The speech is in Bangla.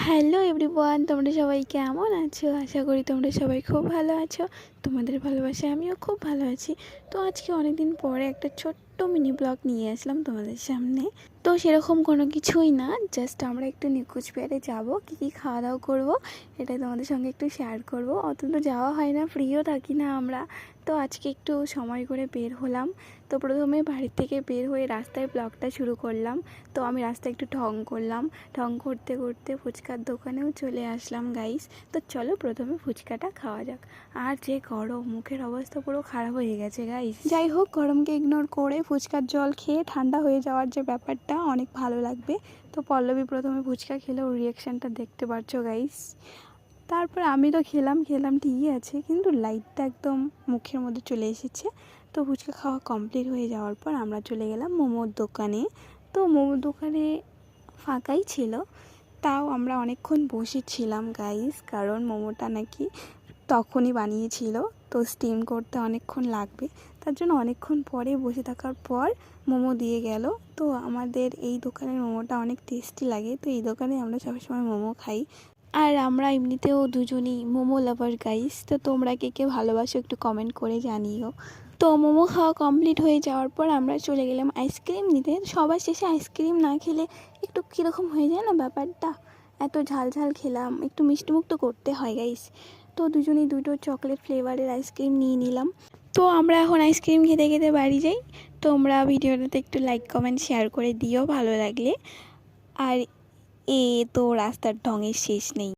হ্যালো এভরিওয়ান, তোমরা সবাই কেমন আছো? আশা করি তোমরা সবাই খুব ভালো আছো। তোমাদের ভালোবাসায় আমিও খুব ভালো আছি। তো আজকে অনেক দিন পরে একটা ছোট্ট মিনি ব্লগ নিয়ে আসলাম তোমাদের সামনে। তো সেরকম কোনো কিছুই না, জাস্ট আমরা একটু নিকুচ পেয়ারে যাবো, কী খাওয়া দাওয়া করবো এটাই তোমাদের সঙ্গে একটু শেয়ার করব। অত তো যাওয়া হয় না, ফ্রিও থাকি না আমরা। তো আজকে একটু সময় করে বের হলাম। তো প্রথমে বাড়ির থেকে বের হয়ে রাস্তায় ব্লগটা শুরু করলাম। তো আমি রাস্তায় একটু ঢং করলাম, ঢং করতে করতে ফুচকার দোকানেও চলে আসলাম গাইস। তো চলো প্রথমে ফুচকাটা খাওয়া যাক। আর যে গরম, মুখের অবস্থা পুরো খারাপ হয়ে গেছে গাইস। যাই হোক, গরমকে ইগনোর করে ফুচকার জল খেয়ে ঠান্ডা হয়ে যাওয়ার যে ব্যাপারটা অনেক ভালো লাগবে। তো পল্লবী প্রথমে ফুচকা খেলে ওর রিয়াকশানটা দেখতে পারছো গাইস। তারপর আমি তো খেলাম ঠিকই আছে, কিন্তু লাইটটা একদম মুখের মধ্যে চলে এসেছে। তো ফুচকা খাওয়া কমপ্লিট হয়ে যাওয়ার পর আমরা চলে গেলাম মোমোর দোকানে। তো মোমোর দোকানে ফাঁকাই ছিল, তাও আমরা অনেকক্ষণ বসেছিলাম গাইস, কারণ মোমোটা নাকি তখনই বানিয়েছিল, তো স্টিম করতে অনেকক্ষণ লাগবে। তার জন্য অনেকক্ষণ পরে বসে থাকার পর মোমো দিয়ে গেল। তো আমাদের এই দোকানের মোমোটা অনেক টেস্টি লাগে, তো এই দোকানে আমরা সবসময় মোমো খাই। আর আমরা এমনিতেও দুজনই মোমো লাভার গাইস। তো তোমরা কে কে ভালোবাসো একটু কমেন্ট করে জানিও। তো মোমো খাওয়া কমপ্লিট হয়ে যাওয়ার পর আমরা চলে গেলাম আইসক্রিম নিতে। সবার শেষে আইসক্রিম না খেলে একটু কীরকম হয়ে যায় না ব্যাপারটা। এত ঝাল ঝাল খেলাম, একটু মিষ্টিমুখ তো করতে হয় গাইস। তো দুজনেই দুটো চকলেট ফ্লেভারের আইসক্রিম নিয়ে নিলাম। তো আমরা এখন আইসক্রিম খেতে খেতে বাড়ি যাই। তোমরা ভিডিওটাতে একটু লাইক কমেন্ট শেয়ার করে দিও ভালো লাগলে। আর তো রাস্তার ঢঙের শেষ নেই।